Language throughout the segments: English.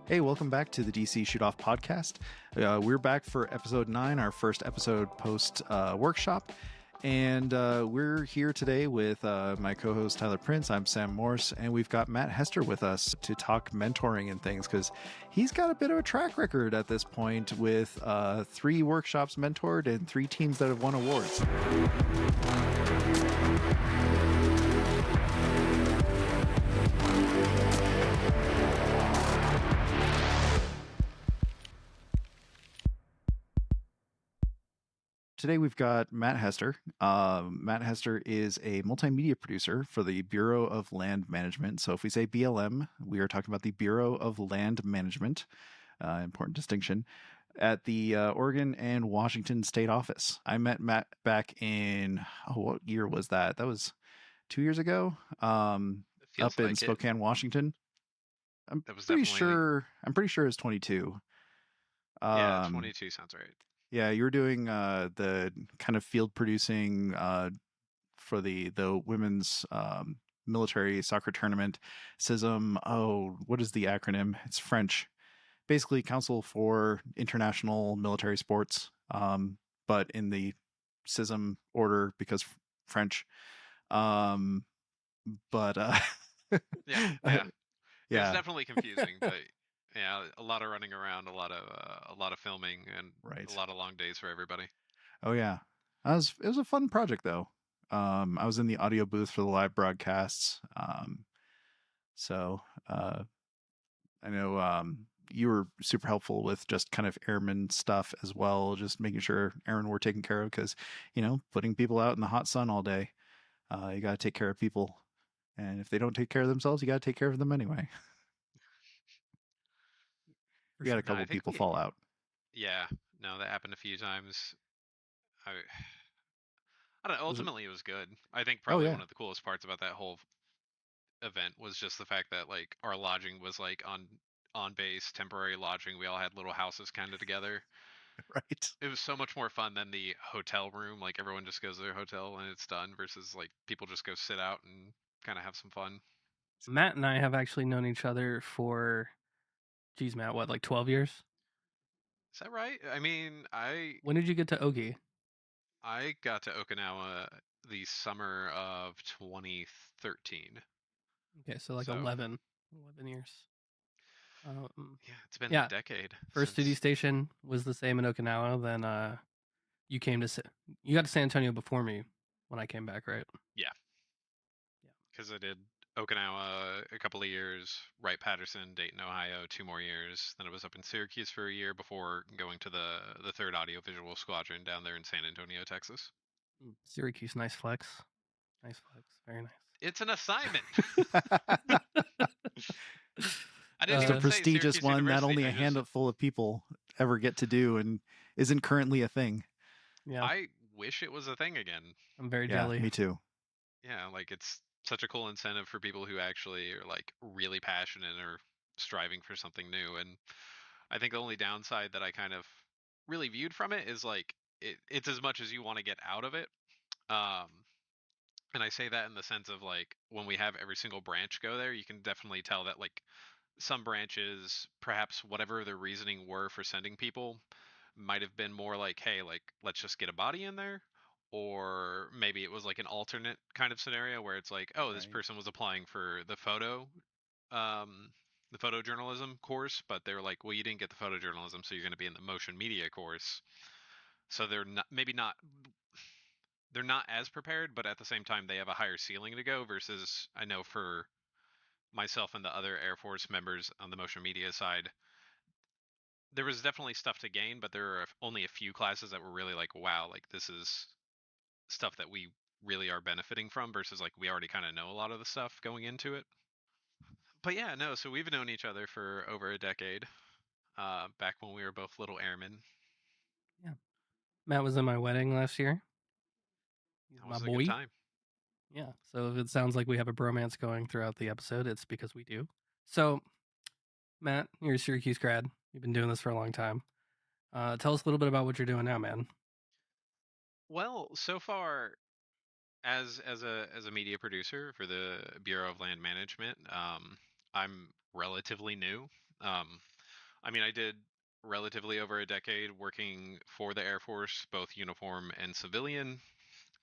Hey, welcome back to the DC Shoot Off podcast. We're back for episode 9, our first episode post workshop. And we're here today with my co host Tyler Prince. I'm Sam Morse, and we've got Matt Hester with us to talk mentoring and things because he's got a bit of a track record at this point with 3 workshops mentored and 3 teams that have won awards. Today we've got Matt Hester. Matt Hester is a multimedia producer for the Bureau of Land Management. So if we say BLM, we are talking about the Bureau of Land Management, important distinction, at the Oregon and Washington State Office. I met Matt back in, what year was that? That was 2 years ago, up in Spokane, Washington. I'm pretty sure it's 22. Yeah, 22 sounds right. Yeah, you were doing the kind of field producing for the women's military soccer tournament. CISM. Oh, what is the acronym? It's French. Basically, Council for International Military Sports, but in the CISM order because French. But yeah. yeah, It's definitely confusing, but yeah, a lot of running around, a lot of filming, and a lot of long days for everybody. Oh yeah, it was a fun project though. I was in the audio booth for the live broadcasts. So I know you were super helpful with just kind of airman stuff as well, just making sure airmen were taken care of because, putting people out in the hot sun all day, you got to take care of people. And if they don't take care of themselves, you got to take care of them anyway. We had a couple people fall out. Yeah, no, that happened a few times. I don't know, ultimately it was good. I think probably one of the coolest parts about that whole event was just the fact that like our lodging was like on base, temporary lodging. We all had little houses kind of together. Right. It was so much more fun than the hotel room. Like everyone just goes to their hotel and it's done versus like people just go sit out and kind of have some fun. Matt and I have actually known each other for, geez, Matt, what, like 12 years? Is that right? I mean, When did you get to Ogi? I got to Okinawa the summer of 2013. Okay, so like 11 years. Yeah, it's been a decade. First duty station was the same in Okinawa. Then you got to San Antonio before me when I came back, right? Yeah. Because I did Okinawa a couple of years, Wright-Patterson, Dayton, Ohio, 2 more years. Then I was up in Syracuse for a year before going to the 3rd Audiovisual Squadron down there in San Antonio, Texas. Syracuse, nice flex. Nice flex. Very nice. It's an assignment. It's a prestigious one that only a handful of people ever get to do and isn't currently a thing. Yeah. I wish it was a thing again. I'm very jelly. Me too. Yeah, like it's such a cool incentive for people who actually are like really passionate or striving for something new. And I think the only downside that I kind of really viewed from it is like it's as much as you want to get out of it. And I say that in the sense of like when we have every single branch go there, you can definitely tell that like some branches, perhaps whatever their reasoning were for sending people, might have been more like, hey, like let's just get a body in there. Or maybe it was like an alternate kind of scenario where it's like, oh, this person was applying for the photojournalism course, but they were like, well, you didn't get the photojournalism, so you're going to be in the motion media course. So they're not as prepared, but at the same time they have a higher ceiling to go versus I know for myself and the other Air Force members on the motion media side, there was definitely stuff to gain, but there are only a few classes that were really like, wow, like this is stuff that we really are benefiting from versus like we already kind of know a lot of the stuff going into it. But yeah, no, so we've known each other for over a decade, back when we were both little airmen. Yeah. Matt was in my wedding last year. That was a good time. Yeah, so if it sounds like we have a bromance going throughout the episode, it's because we do. So, Matt, you're a Syracuse grad. You've been doing this for a long time. Tell us a little bit about what you're doing now, man. Well, so far, as a media producer for the Bureau of Land Management, I'm relatively new. I mean, I did relatively over a decade working for the Air Force, both uniform and civilian,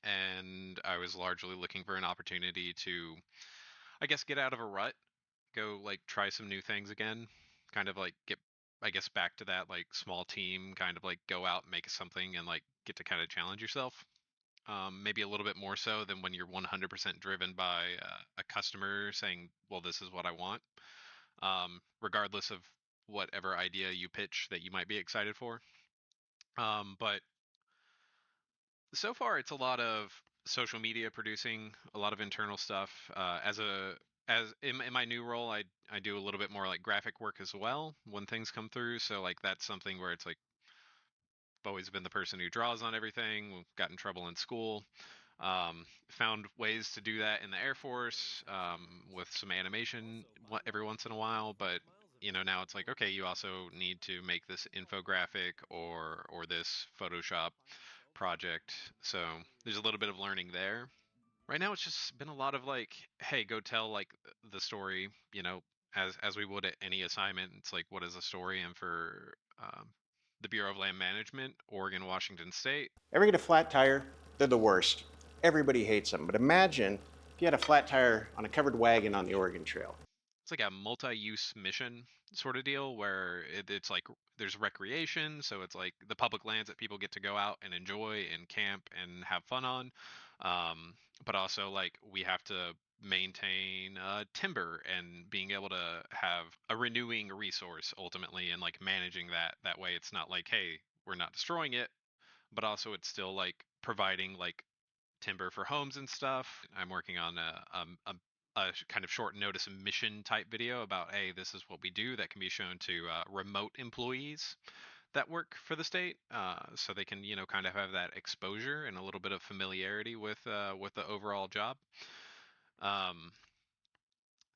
and I was largely looking for an opportunity to, I guess, get out of a rut, go like try some new things again, kind of like get, I guess, back to that like small team, kind of like go out and make something and like get to kind of challenge yourself. Maybe a little bit more so than when you're 100% driven by a customer saying, well, this is what I want, regardless of whatever idea you pitch that you might be excited for. But so far, it's a lot of social media producing, a lot of internal stuff. As in my new role, I do a little bit more like graphic work as well when things come through. So like that's something where it's like I've always been the person who draws on everything. Got in trouble in school. Found ways to do that in the Air Force with some animation every once in a while, but now it's like, okay, you also need to make this infographic or this Photoshop project. So there's a little bit of learning there. Right now, it's just been a lot of like, hey, go tell like the story, as we would at any assignment. It's like, what is a story? And for the Bureau of Land Management, Oregon, Washington State. Ever get a flat tire? They're the worst. Everybody hates them. But imagine if you had a flat tire on a covered wagon on the Oregon Trail. It's like a multi-use mission sort of deal where it's like there's recreation, so it's like the public lands that people get to go out and enjoy and camp and have fun on, but also like we have to maintain timber and being able to have a renewing resource ultimately, and like managing that way it's not like, hey, we're not destroying it, but also it's still like providing like timber for homes and stuff. I'm working on a kind of short notice mission type video about, hey, this is what we do that can be shown to remote employees that work for the state, so they can kind of have that exposure and a little bit of familiarity with the overall job.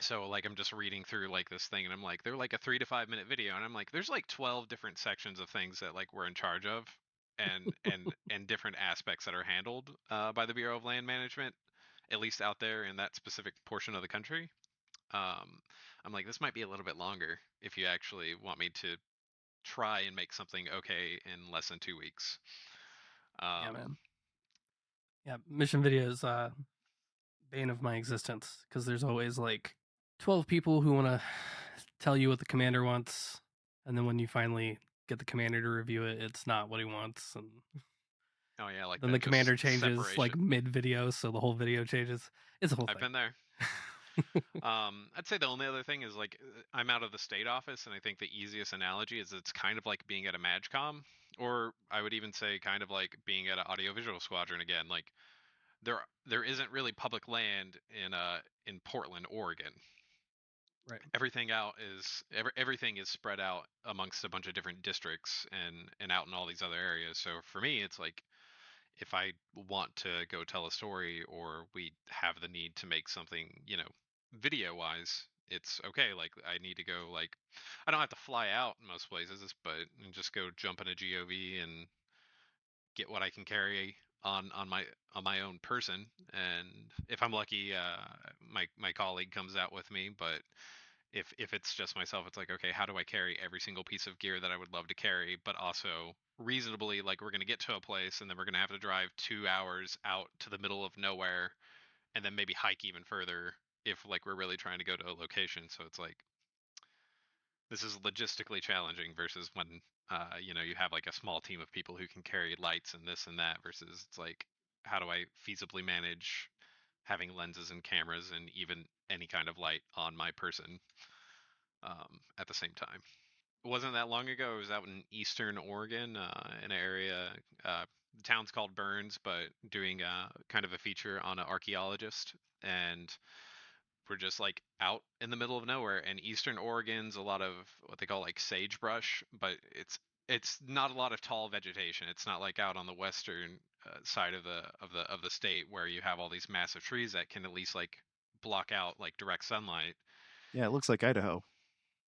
So like I'm just reading through like this thing and I'm like, they're like a 3 to 5 minute video and I'm like, there's like 12 different sections of things that like we're in charge of, and different aspects that are handled by the Bureau of Land Management, at least out there in that specific portion of the country. I'm like, this might be a little bit longer if you actually want me to try and make something okay in less than 2 weeks. Yeah, man. Yeah, mission videos, bane of my existence, because there's always like 12 people who want to tell you what the commander wants, and then when you finally get the commander to review it, it's not what he wants, and Oh yeah, like then that the just commander changes like separation. mid video, so the whole video changes. It's a whole I've thing. been there. I'd say the only other thing is like I'm out of the state office, and I think the easiest analogy is it's kind of like being at a MAGCOM, or I would even say kind of like being at an audiovisual squadron again. Like there isn't really public land in Portland, Oregon. Right. Everything is spread out amongst a bunch of different districts and out in all these other areas. So for me, it's like if I want to go tell a story or we have the need to make something, video wise, it's okay. Like I need to go, like, I don't have to fly out in most places, but just go jump in a GOV and get what I can carry on my own person. And if I'm lucky, my colleague comes out with me. But if it's just myself, it's like, okay, how do I carry every single piece of gear that I would love to carry, but also reasonably, like we're going to get to a place and then we're going to have to drive 2 hours out to the middle of nowhere and then maybe hike even further if like we're really trying to go to a location. So it's like this is logistically challenging versus when you have like a small team of people who can carry lights and this and that, versus it's like, how do I feasibly manage having lenses and cameras and even any kind of light on my person at the same time. It wasn't that long ago. I was out in eastern Oregon, in an area. The town's called Burns, but doing kind of a feature on an archaeologist, and we're just like out in the middle of nowhere. And eastern Oregon's a lot of what they call like sagebrush, but it's not a lot of tall vegetation. It's not like out on the western side of the state where you have all these massive trees that can at least like block out like direct sunlight. Yeah, it looks like Idaho.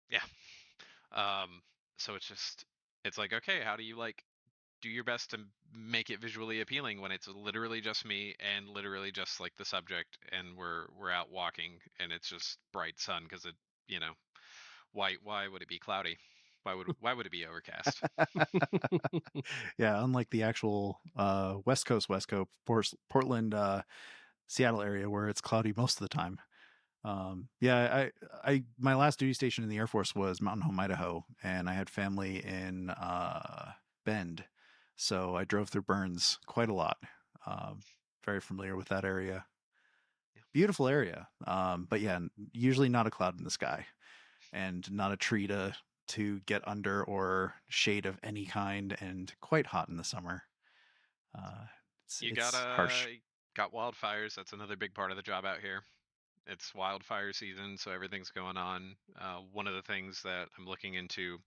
Yeah. So it's like, okay, how do you like do your best to make it visually appealing when it's literally just me and literally just like the subject, and we're out walking and it's just bright sun because it, why would it be cloudy? Why would it be overcast? Yeah, unlike the actual West Coast, Portland, Seattle area where it's cloudy most of the time. Yeah, my last duty station in the Air Force was Mountain Home, Idaho, and I had family in Bend, so I drove through Burns quite a lot. Very familiar with that area. Yeah. Beautiful area, but yeah, usually not a cloud in the sky, and not a tree to get under or shade of any kind, and quite hot in the summer. You It's harsh. got wildfires. That's another big part of the job out here. It's wildfire season, so everything's going on. One of the things that I'm looking into,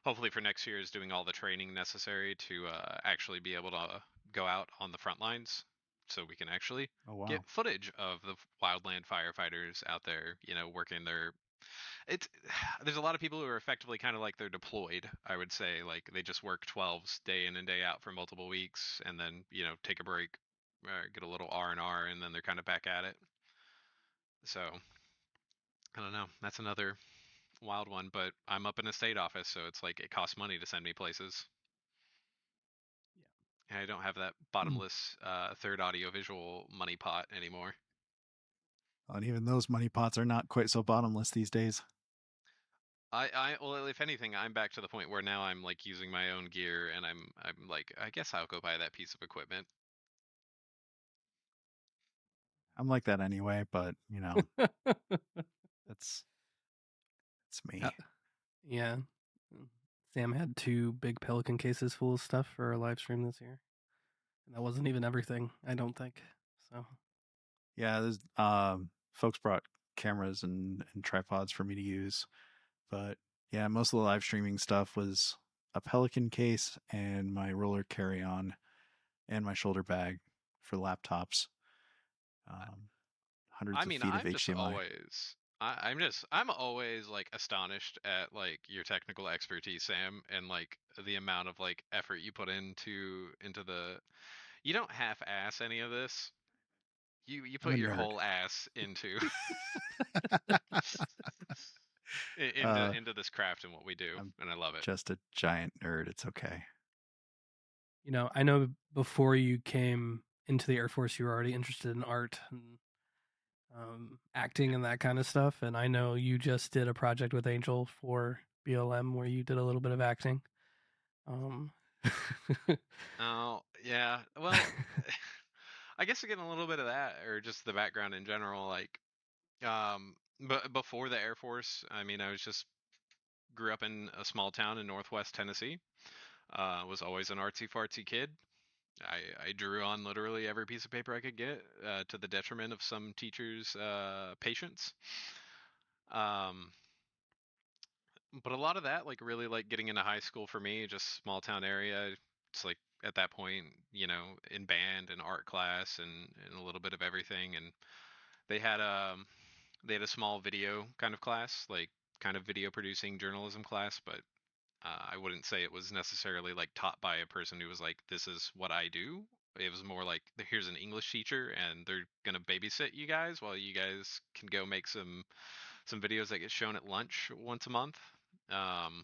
hopefully for next year, is doing all the training necessary to actually be able to go out on the front lines, so we can actually Oh wow. get footage of the wildland firefighters out there, working their. It's there's a lot of people who are effectively kind of like they're deployed. I would say like they just work 12s day in and day out for multiple weeks, and then take a break, get a little R&R, and then they're kind of back at it. So I don't know. That's another wild one, but I'm up in a state office, so it's like it costs money to send me places. And I don't have that bottomless third audiovisual money pot anymore. And even those money pots are not quite so bottomless these days. Well, if anything, I'm back to the point where now I'm like using my own gear, and I'm like, I guess I'll go buy that piece of equipment. I'm like that anyway, but it's me. Yeah. Sam had 2 big Pelican cases full of stuff for our live stream this year. And that wasn't even everything, I don't think. So Yeah, there's folks brought cameras and tripods for me to use. But yeah, most of the live streaming stuff was a Pelican case and my roller carry-on and my shoulder bag for laptops. Hundreds I of mean, feet of HDMI. I'm always like astonished at like your technical expertise, Sam, and like the amount of like effort you put into the. You don't half-ass any of this. You I'm put a your nerd. whole ass into into this craft and what we do, I'm and I love it. just a giant nerd. It's okay. I know before you came into the Air Force, you were already interested in art and acting and that kind of stuff. And I know you just did a project with Angel for BLM where you did a little bit of acting. Oh yeah, well, I guess again a little bit of that, or just the background in general. Like, but before the Air Force, I mean, I grew up in a small town in Northwest Tennessee. Was always an artsy fartsy kid. I drew on literally every piece of paper I could get, to the detriment of some teachers' patience. But a lot of that, like really like getting into high school for me, just small town area. It's like at that point, in band and art class and a little bit of everything. And they had they had a small video kind of class, like kind of video producing journalism class, but I wouldn't say it was necessarily like taught by a person who was like, this is what I do. It was more like, here's an English teacher and they're gonna babysit you guys while you guys can go make some videos that get shown at lunch once a month. Um,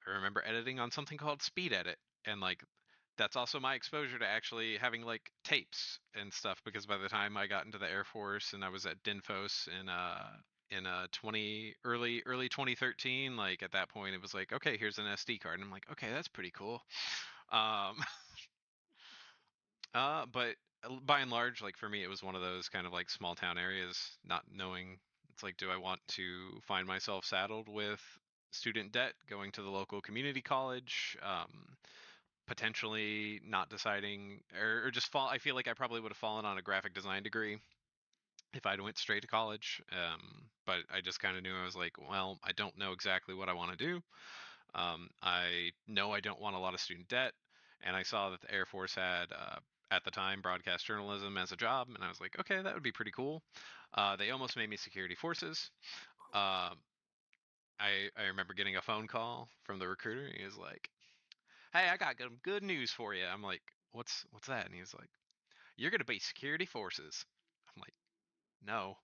I remember editing on something called Speed Edit, and like that's also my exposure to actually having like tapes and stuff, because by the time I got into the Air Force and I was at Dinfos in early 2013, like at that point it was like, okay, here's an SD card, and I'm like, okay, that's pretty cool. Um, but by and large, like for me, it was one of those kind of like small town areas, not knowing. It's like, do I want to find myself saddled with student debt, going to the local community college, potentially not deciding, or just fall. I feel like I probably would have fallen on a graphic design degree if I'd went straight to college. But I just kind of knew, I was like, well, I don't know exactly what I want to do. I know I don't want a lot of student debt, and I saw that the Air Force had, at the time, broadcast journalism as a job, and I was like, okay, that would be pretty cool. They almost made me security forces. I remember getting a phone call from the recruiter. He was like, "Hey, I got good news for you." I'm like, "What's that?" And he's like, "You're gonna be security forces." I'm like, "No."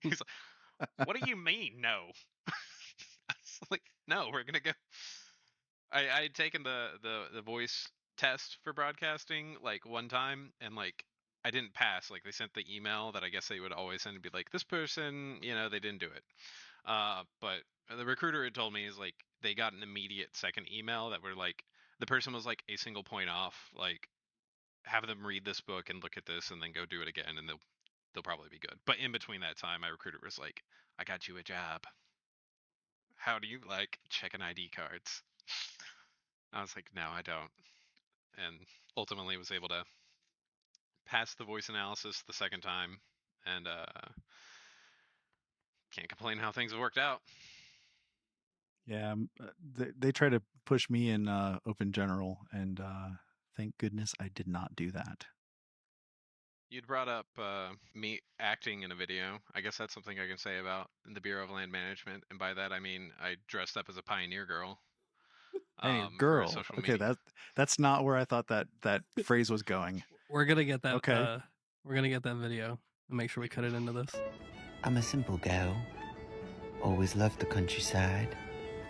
He's like, "What do you mean, no?" I was no, we're gonna go. I had taken the voice test for broadcasting like one time, and like I didn't pass. Like they sent the email that I guess they would always send to be like, this person, they didn't do it. But the recruiter had told me is like they got an immediate second email that were like the person was like a single point off. Like have them read this book and look at this and then go do it again, and they'll probably be good. But in between that time, my recruiter was like, I got you a job. How do you like checking ID cards? I was like, no, I don't. And ultimately was able to pass the voice analysis the second time, and can't complain how things have worked out. Yeah, they try to push me in open general, and thank goodness I did not do that. You'd brought up me acting in a video. I guess that's something I can say about the Bureau of Land Management, and by that I mean I dressed up as a pioneer girl. Hey, For a girl. social Okay, media. that's not where I thought that phrase was going. We're gonna get that. Okay. We're gonna get that video and make sure we cut it into this. I'm a simple girl. Always loved the countryside.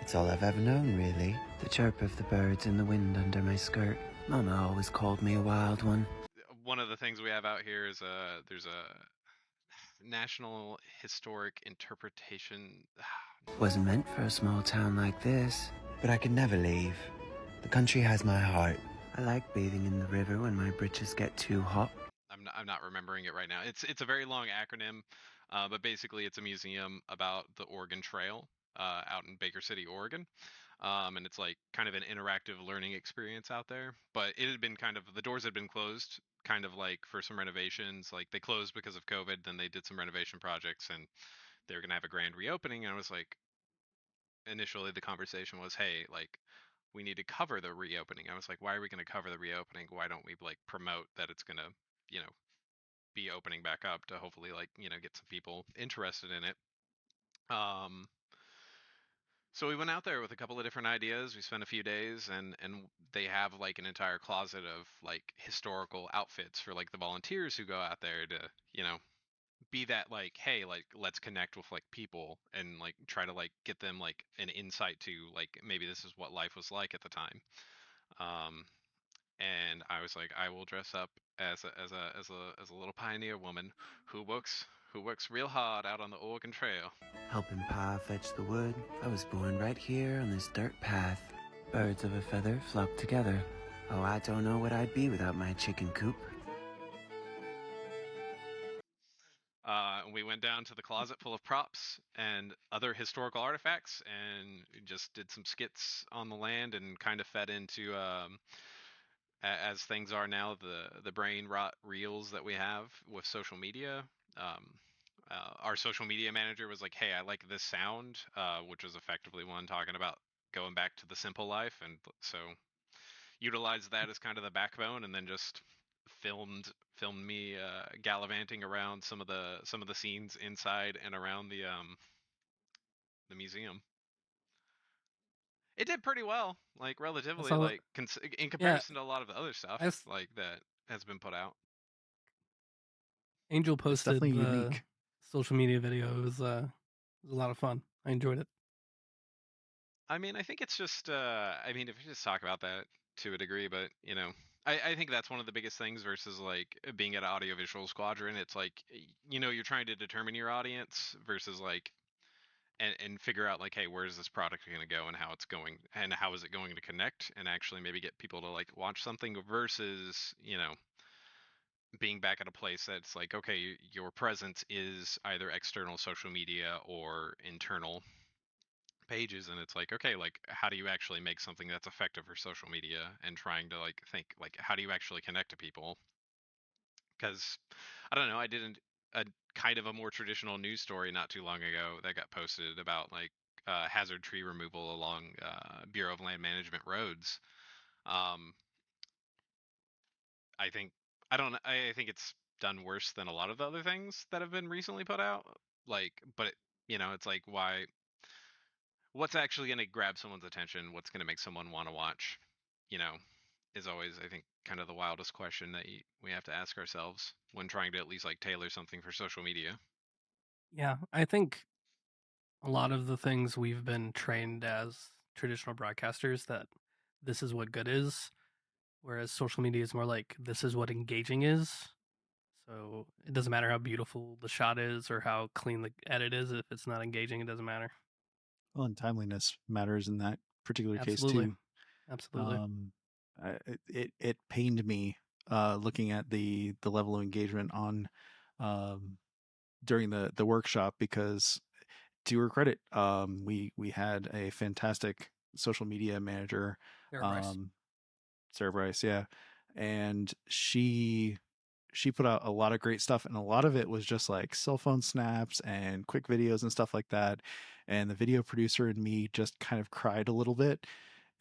It's all I've ever known, really. The chirp of the birds and the wind under my skirt. Mama always called me a wild one. One of the things we have out here is there's a National Historic Interpretation. Wasn't meant for a small town like this, but I could never leave. The country has my heart. I like bathing in the river when my britches get too hot. I'm not remembering it right now. It's a very long acronym, but basically it's a museum about the Oregon Trail out in Baker City, Oregon. And it's like kind of an interactive learning experience out there. But it had been the doors had been closed, kind of like for some renovations. Like they closed because of COVID, then they did some renovation projects, and they were gonna have a grand reopening. And I was like, initially the conversation was, hey, like we need to cover the reopening. I was like, why are we going to cover the reopening? Why don't we like promote that it's going to, be opening back up to hopefully like, get some people interested in it. So we went out there with a couple of different ideas. We spent a few days, and they have like an entire closet of like historical outfits for like the volunteers who go out there to, be that like, hey, like let's connect with like people and like try to like get them like an insight to like maybe this is what life was like at the time. Um, and I was like, I will dress up as a little pioneer woman who works real hard out on the Oregon Trail. Helping Pa fetch the wood, I was born right here on this dirt path. Birds of a feather flock together. Oh, I don't know what I'd be without my chicken coop. We went down to the closet full of props and other historical artifacts, and just did some skits on the land, and kind of fed into as things are now, the brain rot reels that we have with social media. Um, our social media manager was like, "Hey, I like this sound," which was effectively one talking about going back to the simple life, and so utilized that as kind of the backbone, and then just filmed me gallivanting around some of the scenes inside and around the museum. It did pretty well, like relatively, all- like in comparison to a lot of the other stuff I've- like that has been put out. Angel It's posted definitely the unique. social media video. It was a lot of fun. I enjoyed it. I mean, I think it's just, I mean, if you just talk about that to a degree, but I think that's one of the biggest things versus like being at Audiovisual Squadron. It's like, you're trying to determine your audience versus like, and figure out like, hey, where's this product going to go and how it's going and how is it going to connect and actually maybe get people to like watch something versus, being back at a place that's like, okay, your presence is either external social media or internal pages, and it's like, okay, like how do you actually make something that's effective for social media, and trying to like think like how do you actually connect to people. Because I don't know, I did a kind of a more traditional news story not too long ago that got posted about like hazard tree removal along Bureau of Land Management roads. um, I think I think it's done worse than a lot of the other things that have been recently put out, like, but it's like, what's actually going to grab someone's attention, what's going to make someone want to watch, you know, is always, I think, kind of the wildest question that we have to ask ourselves when trying to at least like tailor something for social media. Yeah, I think a lot of the things we've been trained as traditional broadcasters that this is what good is, whereas social media is more like this is what engaging is. So it doesn't matter how beautiful the shot is or how clean the edit is. If it's not engaging, it doesn't matter. Well, and timeliness matters in that particular case Absolutely. too. Absolutely. It pained me looking at the level of engagement on during the workshop, because to her credit, we had a fantastic social media manager, Sarah Bryce. Sarah Bryce, yeah, and she put out a lot of great stuff, and a lot of it was just like cell phone snaps and quick videos and stuff like that. And the video producer and me just kind of cried a little bit,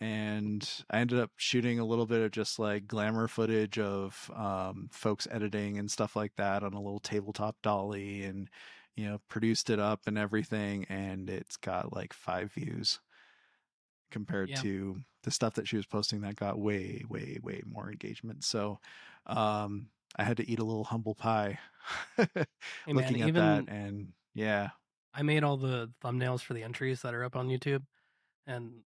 and I ended up shooting a little bit of just like glamour footage of folks editing and stuff like that on a little tabletop dolly, and produced it up and everything, and it's got like 5 views compared to the stuff that she was posting that got way more engagement. So I had to eat a little humble pie looking at that. And yeah, I made all the thumbnails for the entries that are up on YouTube, and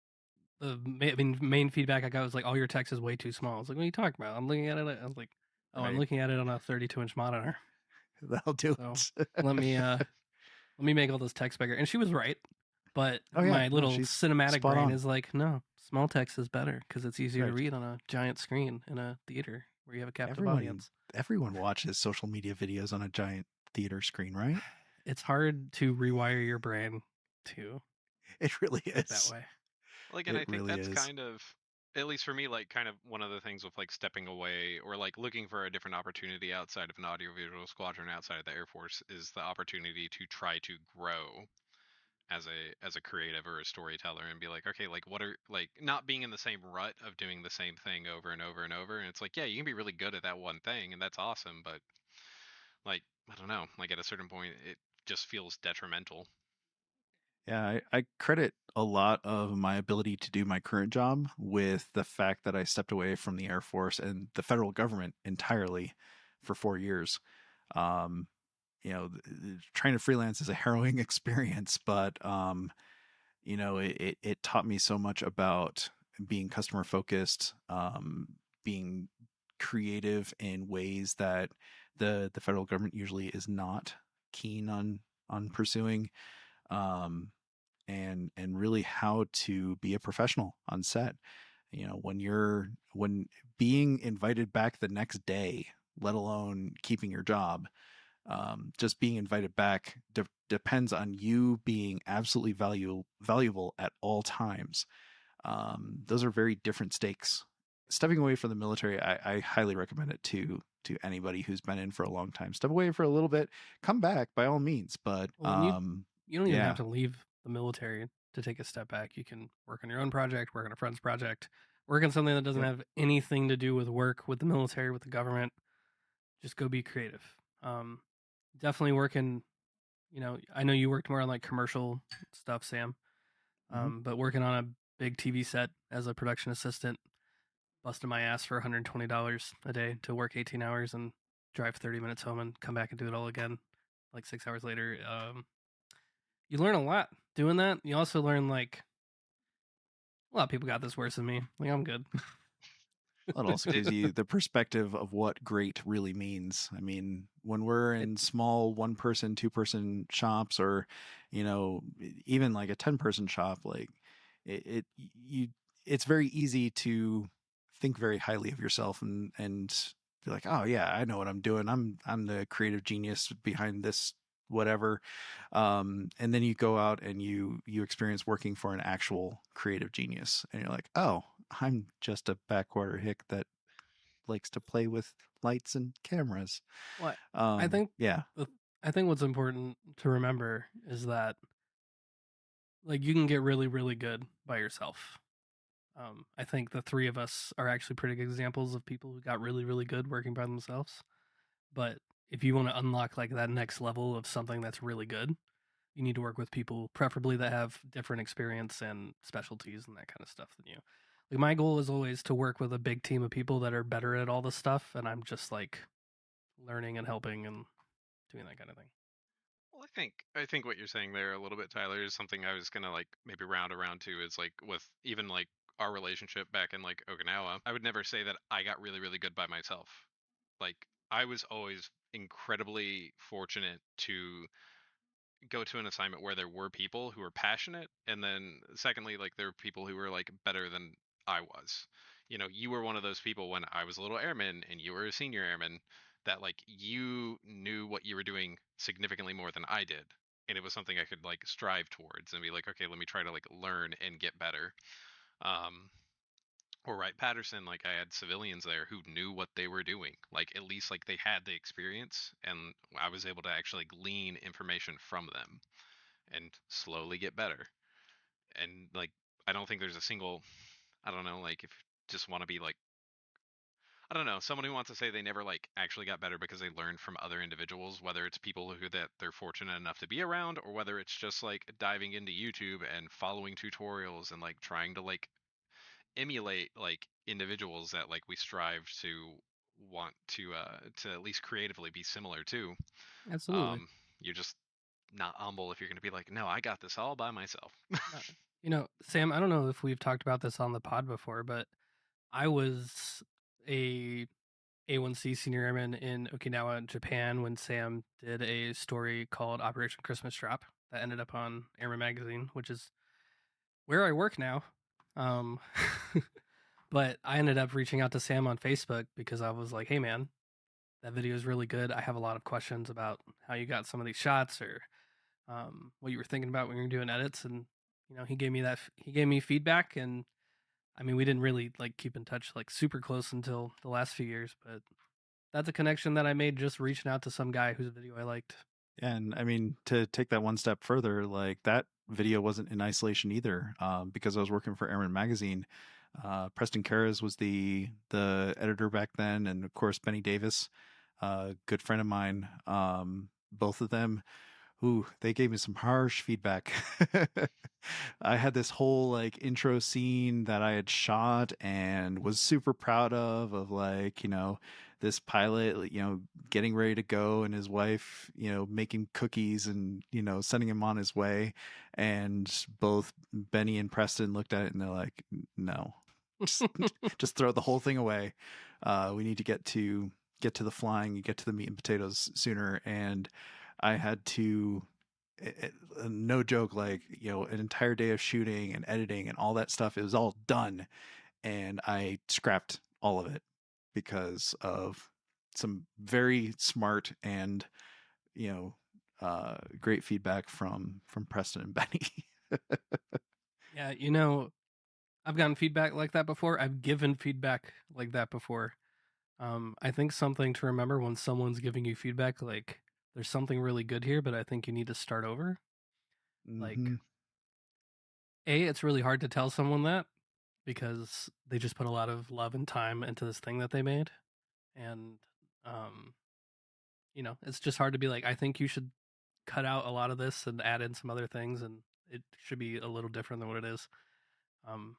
the main feedback I got was like, all your text is way too small. I was like, what are you talking about? I'm looking at it. I was like, oh, right. I'm looking at it on a 32-inch monitor. That'll do it. let me make all those text bigger. And she was right, but my little cinematic brain is like, no, small text is better because it's easier to read on a giant screen in a theater where you have a captive audience. Everyone watches social media videos on a giant theater screen, right? It's hard to rewire your brain to. It really is that way. Like, and I think that's kind of, at least for me, like kind of one of the things with like stepping away or like looking for a different opportunity outside of an audiovisual squadron, outside of the Air Force, is the opportunity to try to grow as a creative or a storyteller and be like, okay, like what are, like, not being in the same rut of doing the same thing over and over and over. And it's like, yeah, you can be really good at that one thing and that's awesome, but like, I don't know, like at a certain point it just feels detrimental. Yeah, I credit a lot of my ability to do my current job with the fact that I stepped away from the Air Force and the federal government entirely for 4 years. Trying to freelance is a harrowing experience, but it taught me so much about being customer focused, being creative in ways that the federal government usually is not keen on pursuing. And really how to be a professional on set. When being invited back the next day, let alone keeping your job, just being invited back depends on you being absolutely valuable at all times. Those are very different stakes. Stepping away from the military, I highly recommend it to anybody who's been in for a long time. Step away for a little bit, come back by all means. But you don't even have to leave the military to take a step back. You can work on your own project, work on a friend's project, work on something that doesn't have anything to do with work, with the military, with the government. Just go be creative. Definitely working, I know you worked more on like commercial stuff, Sam, but working on a big TV set as a production assistant, busting my ass for $120 a day to work 18 hours and drive 30 minutes home and come back and do it all again like 6 hours later. You learn a lot doing that. You also learn, like, a lot of people got this worse than me. Like, I'm good. It also gives you the perspective of what great really means. I mean, when we're in small 1-person, 2-person shops, or even like a 10-person shop, like it's very easy to think very highly of yourself and be like, oh yeah, I know what I'm doing. I'm the creative genius behind this whatever. And then you go out and you experience working for an actual creative genius, and you're like, oh, I'm just a backwater hick that likes to play with lights and cameras. Well, I think what's important to remember is that, like, you can get really, really good by yourself. I think the three of us are actually pretty good examples of people who got really, really good working by themselves. But if you want to unlock like that next level of something that's really good, you need to work with people, preferably that have different experience and specialties and that kind of stuff than you. Like, my goal is always to work with a big team of people that are better at all this stuff, and I'm just like learning and helping and doing that kind of thing. Well, I I think what you're saying there a little bit, Tyler, is something I was gonna like maybe round around to is like with even like our relationship back in like Okinawa. I would never say that I got really, really good by myself. Like I was always incredibly fortunate to go to an assignment where there were people who were passionate, and then secondly, like there were people who were like better than I was. You know, you were one of those people when I was a little airman and you were a senior airman that like you knew what you were doing significantly more than I did. And it was something I could like strive towards and be like, okay, let me try to like learn and get better. Um, or Wright Patterson, like I had civilians there who knew what they were doing. Like at least like they had the experience, and I was able to actually glean information from them and slowly get better. And like I don't think there's a single, I don't know, like if you just want to be like, I don't know, someone who wants to say they never like actually got better because they learned from other individuals, whether it's people who that they're fortunate enough to be around, or whether it's just like diving into YouTube and following tutorials and like trying to like emulate like individuals that like we strive to want to at least creatively be similar to. Absolutely. You're just not humble if you're going to be like, no, I got this all by myself. You know, Sam, I don't know if we've talked about this on the pod before, but I was a A1C senior airman in Okinawa, Japan, when Sam did a story called Operation Christmas Drop that ended up on Airman Magazine, which is where I work now. Um, but I ended up reaching out to Sam on Facebook because I was like, hey, man, that video is really good. I have a lot of questions about how you got some of these shots or what you were thinking about when you were doing edits. And, you know, he gave me feedback. And I mean, we didn't really like keep in touch like super close until the last few years, but that's a connection that I made just reaching out to some guy whose video I liked. And I mean, to take that one step further, like that video wasn't in isolation either, because I was working for Airman Magazine. Preston Karras was the editor back then, and of course Benny Davis, good friend of mine. Both of them, ooh, they gave me some harsh feedback. I had this whole like intro scene that I had shot and was super proud of like, you know, this pilot, you know, getting ready to go and his wife, you know, making cookies and, you know, sending him on his way. And both Benny and Preston looked at it and they're like, no, just, just throw the whole thing away. We need to get to the flying, get to the meat and potatoes sooner. And I had to, no joke, like, you know, an entire day of shooting and editing and all that stuff. It was all done. And I scrapped all of it because of some very smart and, you know, great feedback from Preston and Benny. Yeah, you know, I've gotten feedback like that before. I've given feedback like that before. I think something to remember when someone's giving you feedback, like there's something really good here, but I think you need to start over. Like, Mm-hmm. it's really hard to tell someone that because they just put a lot of love and time into this thing that they made, and um, you know, it's just hard to be like, I think you should cut out a lot of this and add in some other things, and it should be a little different than what it is. Um,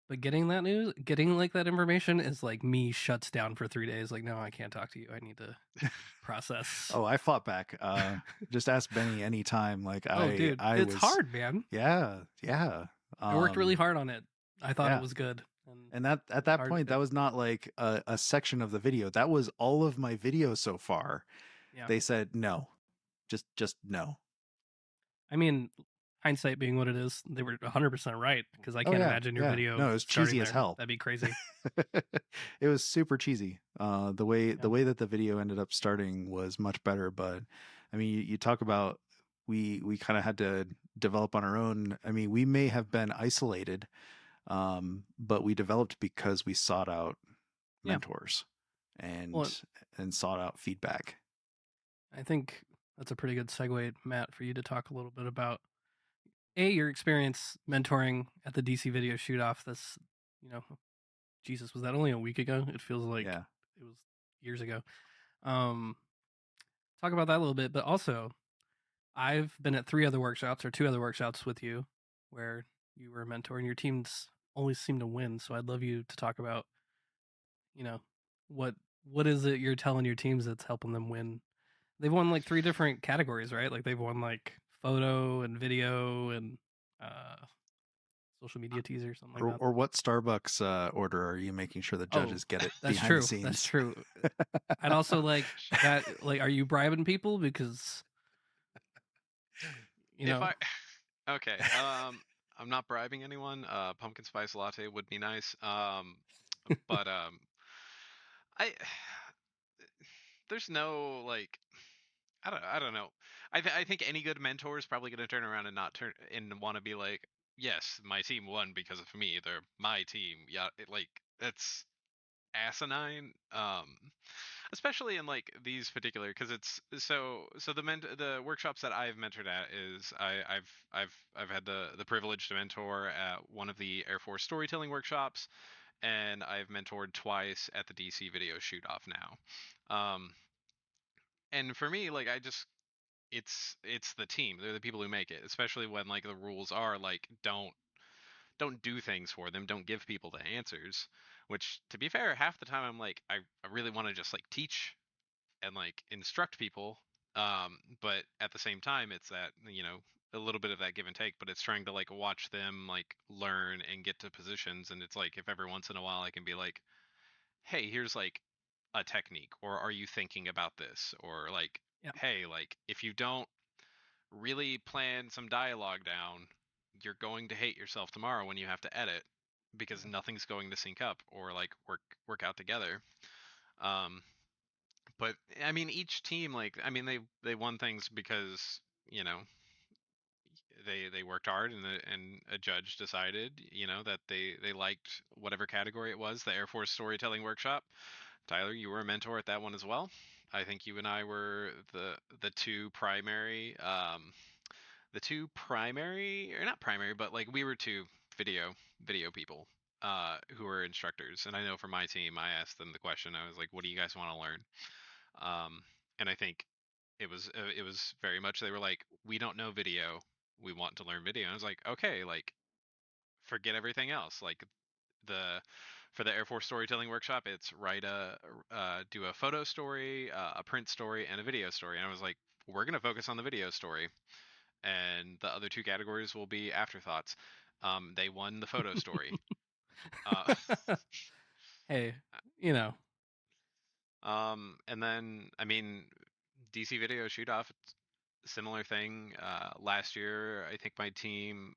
but getting that news, getting like that information is like me shuts down for 3 days. Like, no, I can't talk to you. I need to process. Oh, I fought back. Just ask Benny anytime. Like Oh, dude, I it's was hard, man. Yeah, yeah. I worked really hard on it. I thought yeah. it was good. And that at that point, that was not like a section of the video. That was all of my videos so far. Yeah. They said no, just no. I mean, hindsight being what it is, they were 100% right because I can't imagine your video. No, it was cheesy as hell. That'd be crazy. It was super cheesy. The way that the video ended up starting was much better. But I mean, you talk about we kind of had to develop on our own. I mean, we may have been isolated, but we developed because we sought out mentors and sought out feedback. I think that's a pretty good segue, Matt, for you to talk a little bit about your experience mentoring at the DC video shoot off. This, you know, Jesus, was that only a week ago? It feels like it was years ago. Talk about that a little bit, but also I've been at 2 other workshops with you where you were a mentor and your teams always seem to win. So I'd love you to talk about, you know, what is it you're telling your teams that's helping them win they've won like 3 different categories, right? Like they've won like photo and video and social media teaser, something like that. Or what Starbucks order are you making sure the judges get it That's behind the true. scenes? That's true. I'd also like that. Like, are you bribing people? Because you know, Okay, I'm not bribing anyone. Pumpkin spice latte would be nice. But I there's no like I don't know. I think any good mentor is probably going to turn around and not turn and want to be like, yes, my team won because of me. They're my team. Yeah, like that's asinine. Especially in like these particular because it's so the workshops that I've mentored at is I've had the privilege to mentor at one of the Air Force storytelling workshops, and I've mentored twice at the DC video shoot off now. And for me, like I just it's the team. They're the people who make it, especially when like the rules are like don't do things for them, don't give people the answers. Which to be fair, half the time I'm like I really want to just like teach and like instruct people. But at the same time, it's that a little bit of that give and take. But it's trying to like watch them like learn and get to positions. And it's like if every once in a while I can be like, hey, here's like a technique, or are you thinking about this, or like, yeah. hey, like if you don't really plan some dialogue down, you're going to hate yourself tomorrow when you have to edit because nothing's going to sync up or like work out together. Um, but I mean, each team, like, I mean, they won things because they worked hard, and a judge decided that they liked whatever category it was. The Air Force storytelling workshop. Tyler, you were a mentor at that one as well. I think you and I were the two primary or not primary, but like we were two video people who were instructors. And I know for my team, I asked them the question. I was like, what do you guys want to learn? And I think it was very much they were like, we don't know video, we want to learn video. And I was like, okay, like forget everything else. Like the for the Air Force storytelling workshop, it's do a photo story, a print story, and a video story. And I was like, we're gonna focus on the video story, and the other two categories will be afterthoughts. They won the photo story. Hey, And then I mean, DC video shoot off, similar thing. Last year, I think my team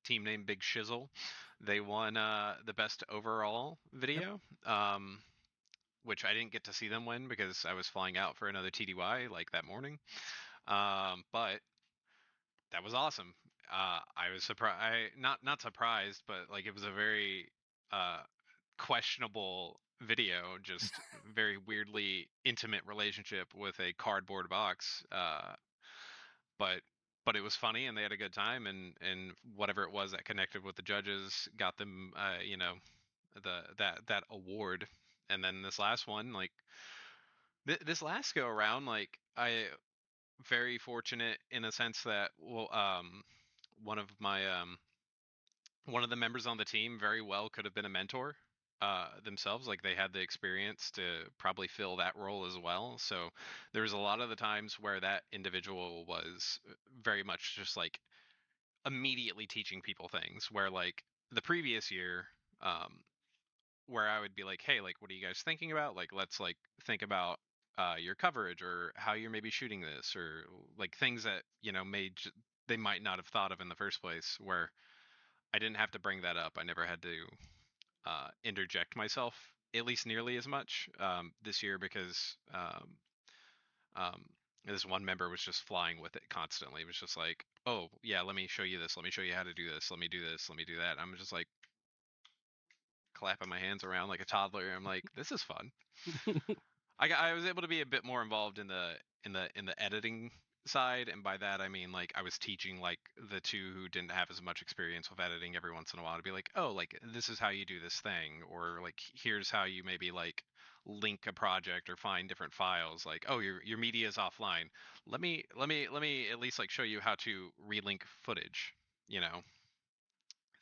named Big Shizzle, they won the best overall video. Which I didn't get to see them win because I was flying out for another TDY like that morning. But that was awesome. I was surprised, not surprised, but like it was a very questionable video, just very weirdly intimate relationship with a cardboard box. But it was funny, and they had a good time, and whatever it was that connected with the judges got them, that award. And then this last one, like this last go around, like I very fortunate in a sense that one of my one of the members on the team very well could have been a mentor themselves. Like they had the experience to probably fill that role as well. So there was a lot of the times where that individual was very much just like immediately teaching people things, where like the previous year, where I would be like, hey, like what are you guys thinking about? Like let's like think about your coverage, or how you're maybe shooting this, or like things that they might not have thought of in the first place, where I didn't have to bring that up. I never had to interject myself, at least nearly as much this year, because um, this one member was just flying with it constantly. It was just like, oh yeah, let me show you this, let me show you how to do this, let me do this, let me do that. I'm just like clapping my hands around like a toddler. I'm like, this is fun. I was able to be a bit more involved in the editing side, and by that I mean like I was teaching like the two who didn't have as much experience with editing every once in a while, to be like, oh, like this is how you do this thing, or like here's how you maybe like link a project or find different files. Like, oh, your media is offline, let me at least like show you how to relink footage, yeah.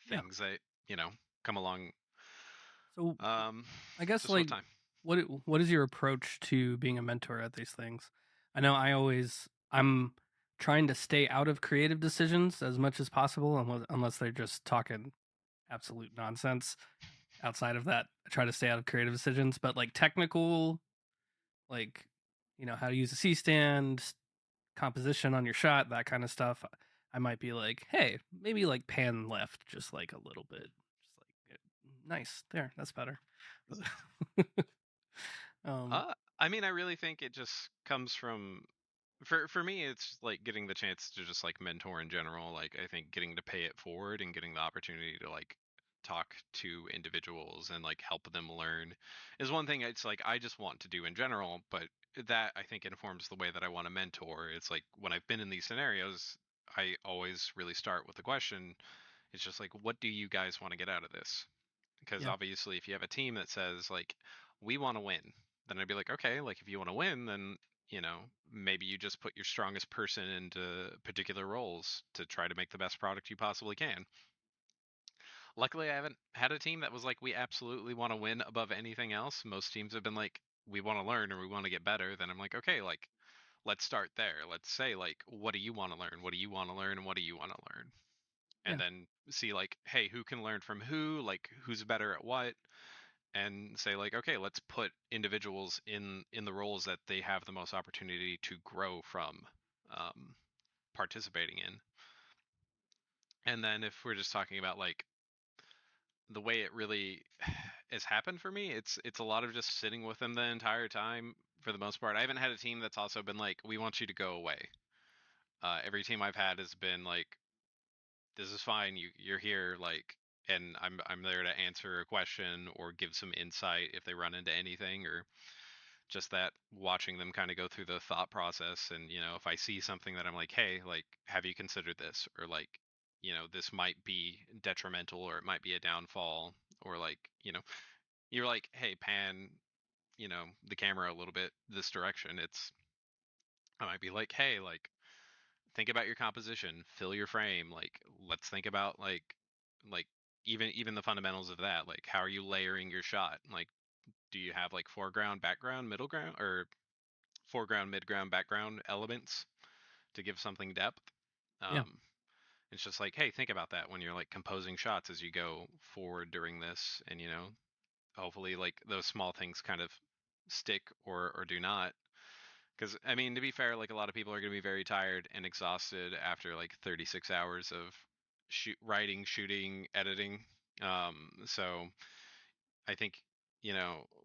things that come along. So I guess Just with like time. what is your approach to being a mentor at these things? I know I'm trying to stay out of creative decisions as much as possible, unless they're just talking absolute nonsense. Outside of that, I try to stay out of creative decisions, but like technical, like how to use a C stand, composition on your shot, that kind of stuff. I might be like, hey, maybe like pan left just like a little bit, just like nice there, that's better. um, I mean, I really think it just comes from for me it's like getting the chance to just like mentor in general. Like I think getting to pay it forward and getting the opportunity to like talk to individuals and like help them learn is one thing it's like I just want to do in general, but that I think informs the way that I want to mentor. It's like when I've been in these scenarios, I always really start with the question. It's just like, what do you guys want to get out of this? Because yeah, obviously if you have a team that says like we want to win, then I'd be like, okay, like if you want to win, then maybe you just put your strongest person into particular roles to try to make the best product you possibly can. Luckily I haven't had a team that was like we absolutely want to win above anything else. Most teams have been like we want to learn or we want to get better. Then I'm like, okay, like let's start there. Let's say like what do you want to learn, what do you want to learn, and what do you want to learn, yeah, and then see like, hey, who can learn from who, like who's better at what, and say like, okay, let's put individuals in the roles that they have the most opportunity to grow from, um, participating in. And then if we're just talking about like the way it really has happened for me, it's a lot of just sitting with them the entire time. For the most part, I haven't had a team that's also been like, we want you to go away. Every team I've had has been like, this is fine, you're here, like, and I'm there to answer a question or give some insight if they run into anything, or just that watching them kind of go through the thought process. And if I see something that I'm like, hey, like have you considered this, or like this might be detrimental or it might be a downfall, or like you're like, hey, pan the camera a little bit this direction. I might be like, hey, like think about your composition, fill your frame, like let's think about like even the fundamentals of that, like how are you layering your shot, like do you have like foreground, background, middle ground, or foreground, midground, background elements to give something depth. yeah. Um, it's just like, hey, think about that when you're like composing shots as you go forward during this, and hopefully like those small things kind of stick or do not. Because I mean, to be fair, like a lot of people are going to be very tired and exhausted after like 36 hours of writing, shooting, editing. So I think,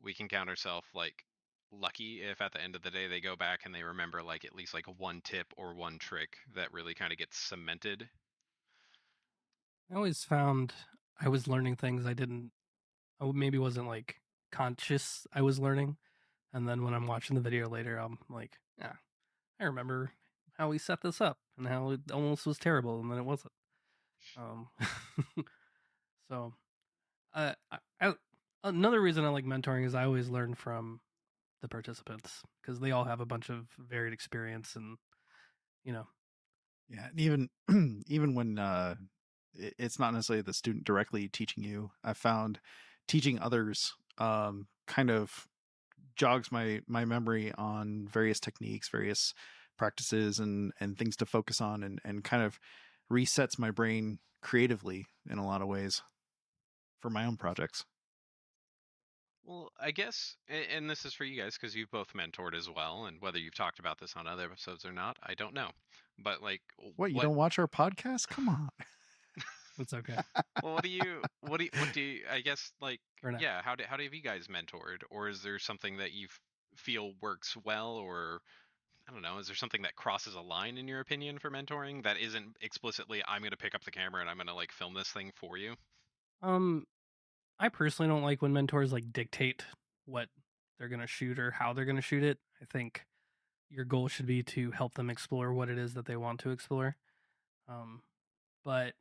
we can count ourselves like lucky if at the end of the day they go back and they remember like at least like one tip or one trick that really kind of gets cemented. I always found I was learning things I maybe wasn't like conscious I was learning, and then when I'm watching the video later, I'm like, yeah, I remember how we set this up and how it almost was terrible, and then it wasn't. Um, so another reason I like mentoring is I always learn from the participants because they all have a bunch of varied experience, and you know, Yeah, and even even when it's not necessarily the student directly teaching you, I found teaching others kind of jogs my memory on various techniques, various practices, and things to focus on, and kind of resets my brain creatively in a lot of ways for my own projects. Well, I guess, and this is for you guys because you've both mentored as well, and whether you've talked about this on other episodes or not, I don't know. But like, What, you what? don't watch our podcast? Come on. it's okay. Well, what do you? I guess like, Or not. yeah. How do you guys mentored, or is there something that you feel works well, or I don't know, is there something that crosses a line in your opinion for mentoring that isn't explicitly I'm going to pick up the camera and I'm going to like film this thing for you? Um, I personally don't like when mentors like dictate what they're gonna shoot or how they're gonna shoot it. I think your goal should be to help them explore what it is that they want to explore. Um, but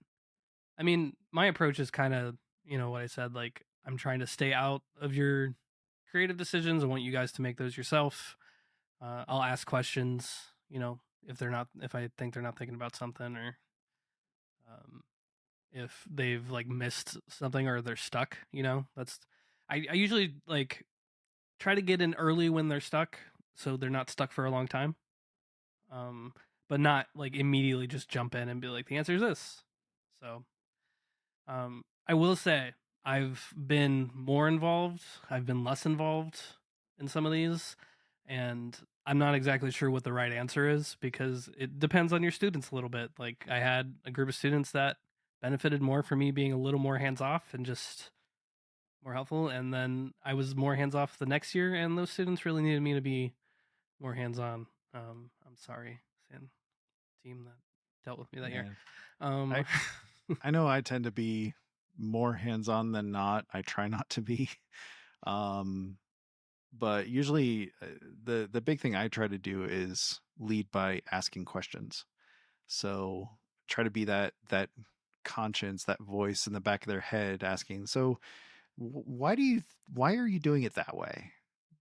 I mean, my approach is kind of what I said. Like, I'm trying to stay out of your creative decisions. I want you guys to make those yourself. I'll ask questions. If I think they're not thinking about something, or um, if they've like missed something or they're stuck. That's I usually like try to get in early when they're stuck, so they're not stuck for a long time. But not like immediately just jump in and be like, the answer is this. So, I will say I've been more involved. I've been less involved in some of these, and I'm not exactly sure what the right answer is because it depends on your students a little bit. Like I had a group of students that benefited more from me being a little more hands off and just more helpful, and then I was more hands off the next year, and those students really needed me to be more hands on. I'm sorry, San team that dealt with me that year. I I know I tend to be more hands-on than not. I try not to be. But usually the big thing I try to do is lead by asking questions. So try to be that conscience, that voice in the back of their head asking, so why are you doing it that way?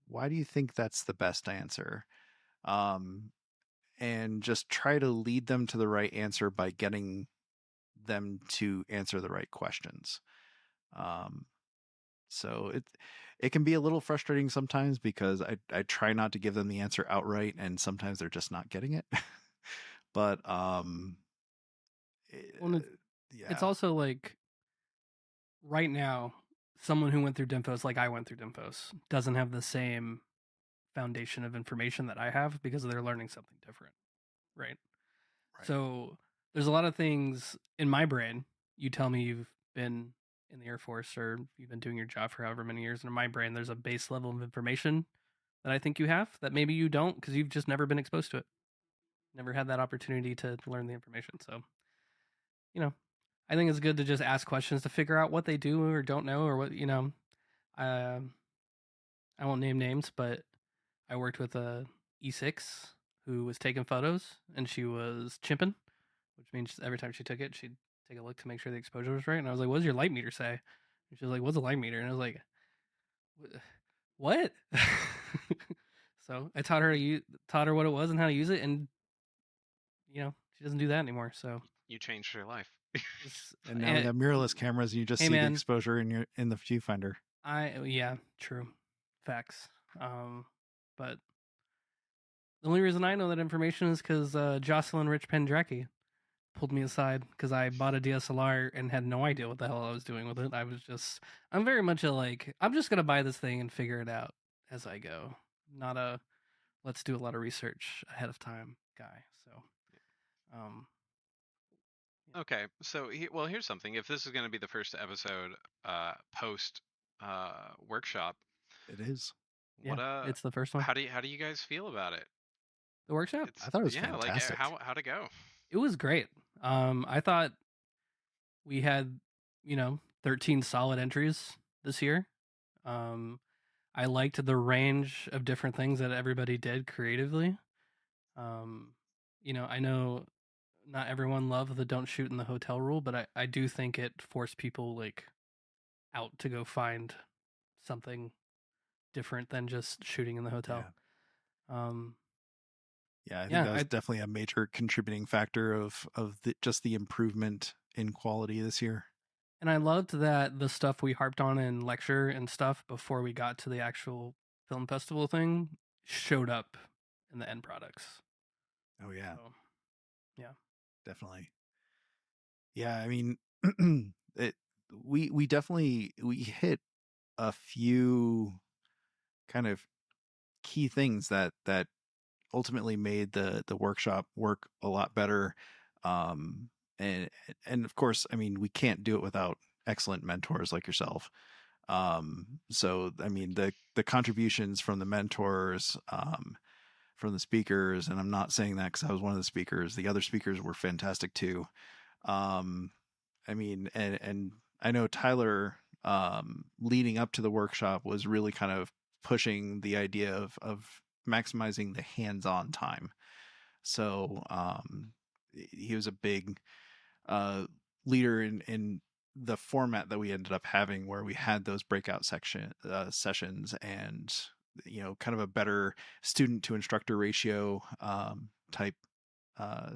Why do you think that's the best answer? And just try to lead them to the right answer by getting them to answer the right questions. So it can be a little frustrating sometimes because I try not to give them the answer outright, and sometimes they're just not getting it. But Well, yeah, it's also like right now, someone who went through Dimphos like I went through Dimphos doesn't have the same foundation of information that I have because they're learning something different, right? right. So there's a lot of things in my brain. You tell me you've been in the Air Force or you've been doing your job for however many years, and in my brain, there's a base level of information that I think you have that maybe you don't because you've just never been exposed to it, never had that opportunity to learn the information. So, I think it's good to just ask questions to figure out what they do or don't know or what, I won't name names, but I worked with a E6 who was taking photos and she was chimping, which means every time she took it, she'd take a look to make sure the exposure was right. And I was like, "What does your light meter say?" And she was like, "What's a light meter?" And I was like, "What?" So I taught her what it was and how to use it, and she doesn't do that anymore. So You changed her life. And now we have mirrorless cameras, and you just Hey, see the man. exposure in the viewfinder. Yeah, true, facts. But the only reason I know that information is because Jocelyn Rich Pendracky pulled me aside because I bought a DSLR and had no idea what the hell I was doing with it. I'm very much I'm just gonna buy this thing and figure it out as I go. Not a let's do a lot of research ahead of time guy. So, Okay, so here's something. If this is going to be the first episode post workshop, It is. it's the first one. How do you guys feel about it? The workshop? I thought it was fantastic. Like how'd it go? It was great. I thought we had 13 solid entries this year. I liked the range of different things that everybody did creatively. I know not everyone loved the don't shoot in the hotel rule, but I do think it forced people out to go find something different than just shooting in the hotel. Yeah, I think that was definitely a major contributing factor of just the improvement in quality this year. And I loved that the stuff we harped on in lecture and stuff before we got to the actual film festival thing showed up in the end products. Oh yeah. So, yeah. Definitely. Yeah, I mean we definitely hit a few kind of key things that ultimately made the workshop work a lot better. And of course, I mean, we can't do it without excellent mentors like yourself. So I mean, the contributions from the mentors, from the speakers, and I'm not saying that because I was one of the speakers. The other speakers were fantastic too. I mean, and I know Tyler, leading up to the workshop, was really kind of pushing the idea of maximizing the hands-on time. So he was a big leader in the format that we ended up having, where we had those breakout sessions and kind of a better student to instructor ratio type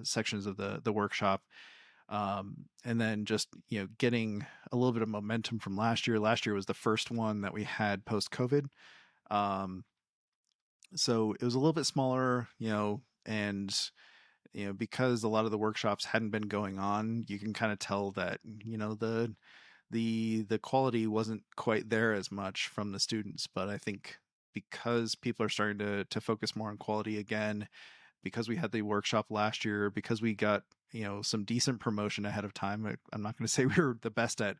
sections of the workshop. And then just getting a little bit of momentum from last year. Last year was the first one that we had post COVID. So it was a little bit smaller, and because a lot of the workshops hadn't been going on, you can kind of tell that the quality wasn't quite there as much from the students. But I think because people are starting to focus more on quality again, because we had the workshop last year, because we got some decent promotion ahead of time. I'm not going to say we were the best at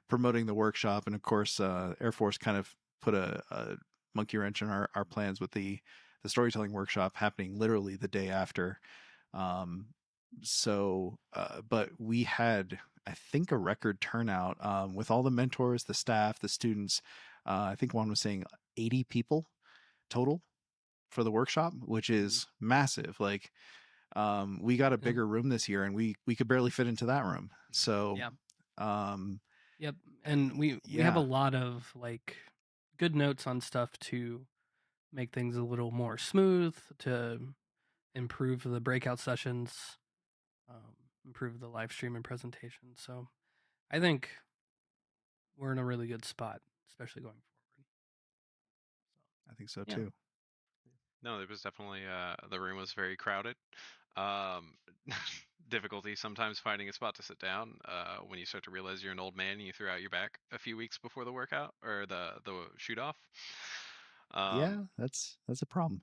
promoting the workshop, and of course Air Force kind of put a monkey wrench in our plans with the storytelling workshop happening literally the day after. But we had, I think, a record turnout with all the mentors, the staff, the students. I think one was saying 80 people total for the workshop, which is massive. Like, we got a bigger room this year, and we could barely fit into that room. So, Yep. And we have a lot of like good notes on stuff to make things a little more smooth, to improve the breakout sessions, improve the live stream and presentation. So I think we're in a really good spot, especially going forward. I think so too. No, there was definitely the room was very crowded. Difficulty sometimes finding a spot to sit down when you start to realize you're an old man and you threw out your back a few weeks before the workout or the shoot off. Yeah, that's a problem.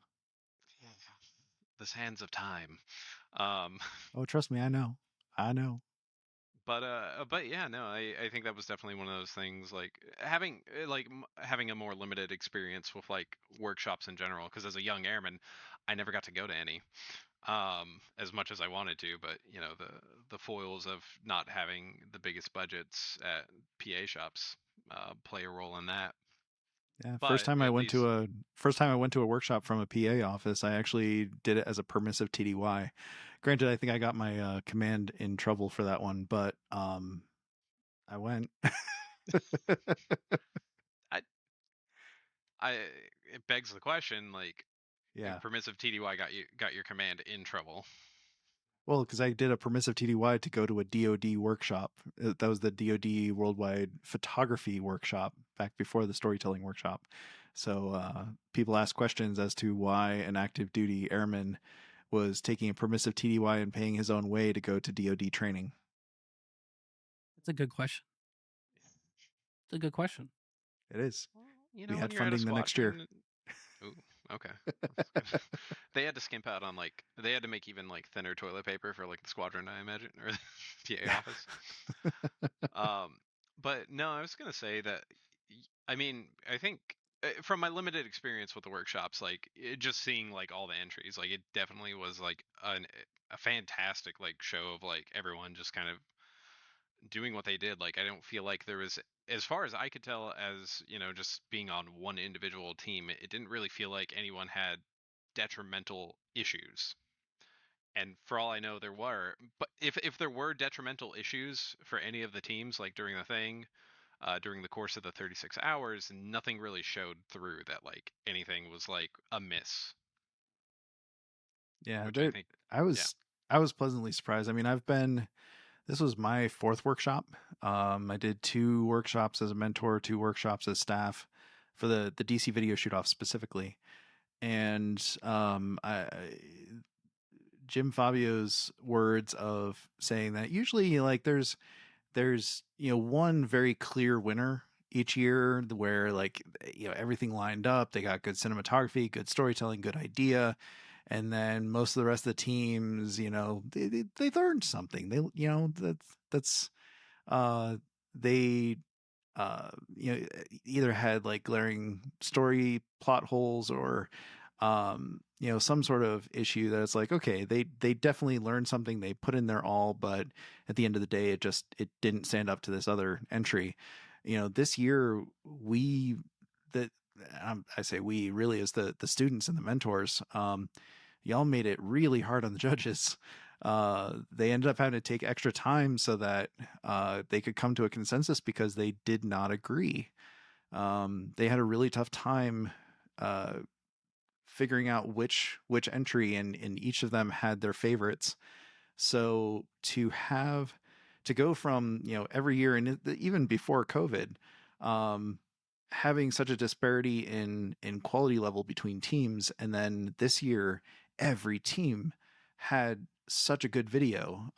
The sands of time. Oh, trust me, I know. But yeah, no, I think that was definitely one of those things, like having a more limited experience with like workshops in general, because as a young airman I never got to go to any as much as I wanted to. But the foils of not having the biggest budgets at PA shops play a role in that. Yeah, But first time I at went least to a workshop from a PA office, I actually did it as a permissive TDY. Granted, I think I got my command in trouble for that one, but I went. it begs the question, like, Yeah. permissive TDY got your command in trouble. Well, because I did a permissive TDY to go to a DoD workshop. That was the DoD Worldwide Photography Workshop back before the storytelling workshop. So people asked questions as to why an active duty airman was taking a permissive TDY and paying his own way to go to DoD training. That's a good question. It's a good question. It is. Well, We when had you're at a funding the next year. squadron. Ooh, okay. They had to skimp out on they had to make even like thinner toilet paper for like the squadron, I imagine, or the PA office. But no, I was gonna say that. I mean, I think from my limited experience with the workshops, like just seeing like all the entries, like it definitely was like a fantastic like show of like everyone just kind of doing what they did. Like I don't feel like there was, as far as I could tell, as just being on one individual team, it didn't really feel like anyone had detrimental issues. And for all I know, there were. But if there were detrimental issues for any of the teams, like during the thing, during the course of the 36 hours, nothing really showed through that like anything was like amiss. Yeah, Which I think, I was pleasantly surprised. I mean, this was my fourth workshop. I did 2 workshops as a mentor, 2 workshops as staff for the DC video shoot off specifically. And Jim Fabio's words of saying that usually like there's one very clear winner each year where like everything lined up, they got good cinematography, good storytelling, good idea, and then most of the rest of the teams they learned something. That's they either had like glaring story plot holes or some sort of issue that it's like, okay, they definitely learned something, they put in their all, but at the end of the day it didn't stand up to this other entry. This year I say we really is the students and the mentors. Y'all made it really hard on the judges. They ended up having to take extra time so that they could come to a consensus because they did not agree. They had a really tough time figuring out which entry, and each of them had their favorites. So to go from every year, and even before COVID, having such a disparity in quality level between teams, and then this year every team had such a good video.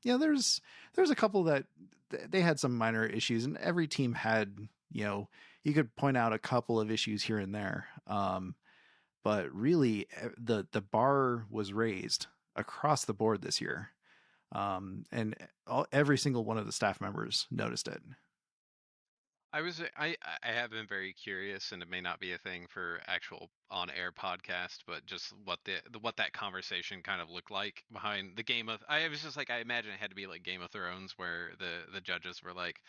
There's a couple that they had some minor issues, and every team had, you could point out a couple of issues here and there. But really, the bar was raised across the board this year, and every single one of the staff members noticed it. I have been very curious, and it may not be a thing for actual on-air podcast, but just what what that conversation kind of looked like behind the Game of. I was just like, I imagine it had to be like Game of Thrones, where the judges were like,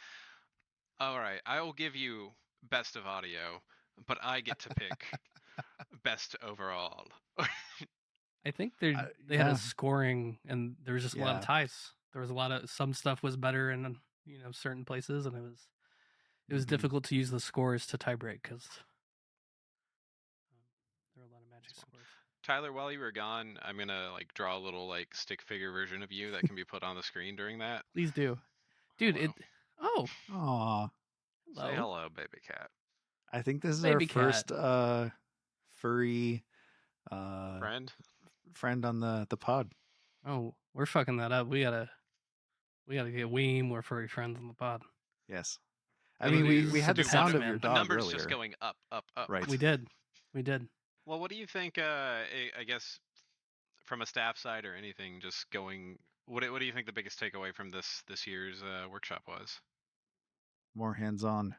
"All right, I will give you best of audio, but I get to pick best overall." I think they had Yeah. a scoring, and there was just a lot of Yeah. ties. There was a lot of some stuff was better in certain places, and it was Mhm. difficult to use the scores to tie break because there were a lot of magic scores. Tyler, while you were gone, I'm gonna like draw a little like stick figure version of you that can be put on the screen during that. Please do, dude. Hello. Aw, Hello. Say hello, baby cat. I think this is Baby our first furry friend on the pod. Oh, we're fucking that up. We gotta get way more furry friends on the pod. Yes. I mean, we had the sound of your The dog numbers earlier. just going up. Right. We did. Well, what do you think? I guess from a staff side or anything, just going. What do you think the biggest takeaway from this year's workshop was? More hands-on.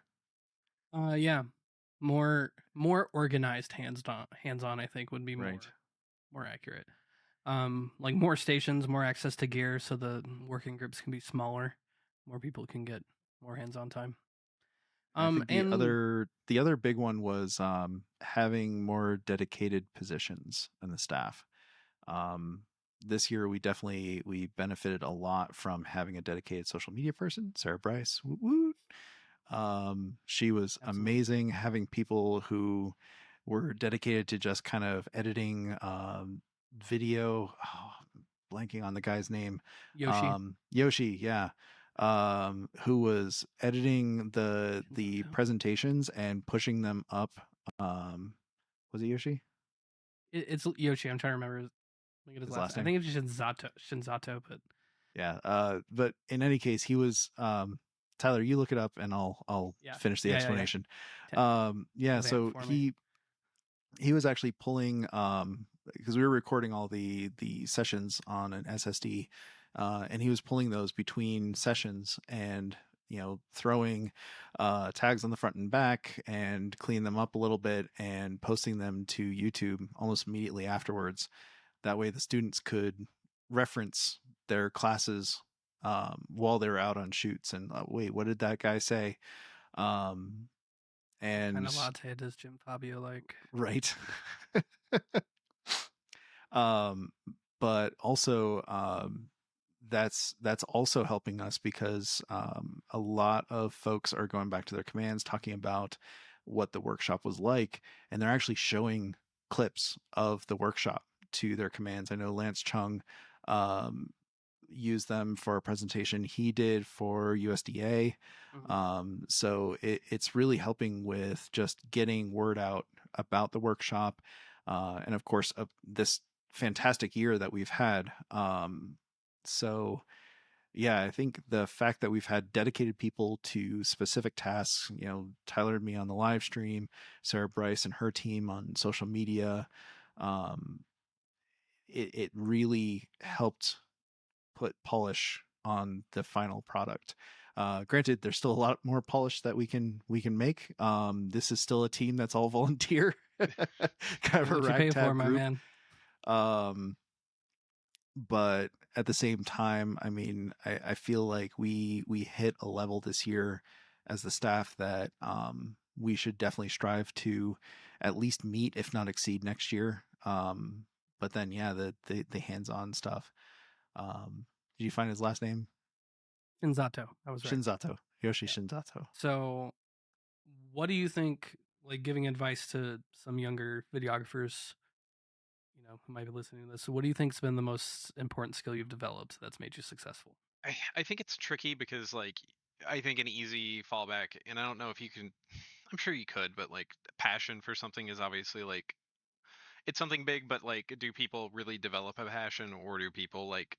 Yeah, more organized hands-on. I think would be more accurate. Like more stations, more access to gear, so the working groups can be smaller. More people can get more hands-on time. I think the other big one was having more dedicated positions in the staff. This year we benefited a lot from having a dedicated social media person, Sarah Bryce. Woot woot. She was amazing, having people who were dedicated to just kind of editing video. Blanking on the guy's name. Yoshi, yeah. Who was editing the presentations and pushing them up. Was it Yoshi? It's Yoshi. I'm trying to remember his last name. I think it's Shinzato, but yeah. But in any case, he was Tyler, you look it up and I'll finish the explanation. So he was actually pulling because we were recording all the sessions on an SSD, and he was pulling those between sessions and throwing tags on the front and back and cleaning them up a little bit and posting them to YouTube almost immediately afterwards. That way the students could reference their classes while they were out on shoots and wait, what did that guy say? And kind of latte does Jim Fabio like? Right. But also that's also helping us because a lot of folks are going back to their commands talking about what the workshop was like, and they're actually showing clips of the workshop to their commands. I know Lance Chung used them for a presentation he did for USDA. So it's really helping with just getting word out about the workshop, and of course this fantastic year that we've had. So yeah, I think the fact that we've had dedicated people to specific tasks, Tyler and me on the live stream, Sarah Bryce and her team on social media, it really helped put polish on the final product. Granted, there's still a lot more polish that we can make. This is still a team that's all volunteer, kind of a ragtag group. Man. But at the same time, I mean, I feel like we hit a level this year as the staff that we should definitely strive to at least meet, if not exceed, next year. But then, yeah, the hands-on stuff. Did you find his last name? Shinzato. I was right. Shinzato. Yoshi Shinzato. So, what do you think? Like giving advice to some younger videographers, who might be listening to this. So what do you think's been the most important skill you've developed that's made you successful? I think it's tricky because, like, I think an easy fallback, and I don't know if you can. I'm sure you could, but like passion for something is obviously like it's something big, but like do people really develop a passion, or do people like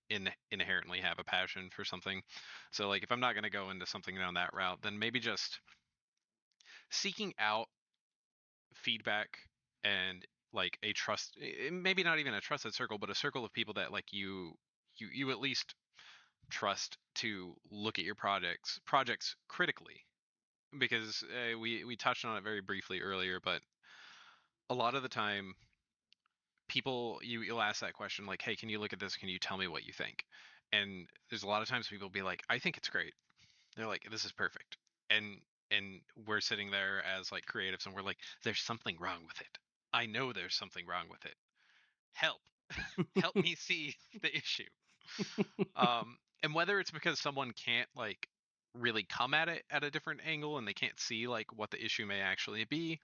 inherently have a passion for something? So like if I'm not going to go into something down that route, then maybe just seeking out feedback and like a trust, maybe not even a trusted circle, but a circle of people that like you at least trust to look at your projects critically, because we touched on it very briefly earlier, but a lot of the time people you'll ask that question like, hey, can you look at this, can you tell me what you think? And there's a lot of times people be like, I think it's great. They're like, this is perfect. And we're sitting there as like creatives and we're like, there's something wrong with it. I know there's something wrong with it. Help. Help me see the issue. And whether it's because someone can't like really come at it at a different angle and they can't see like what the issue may actually be,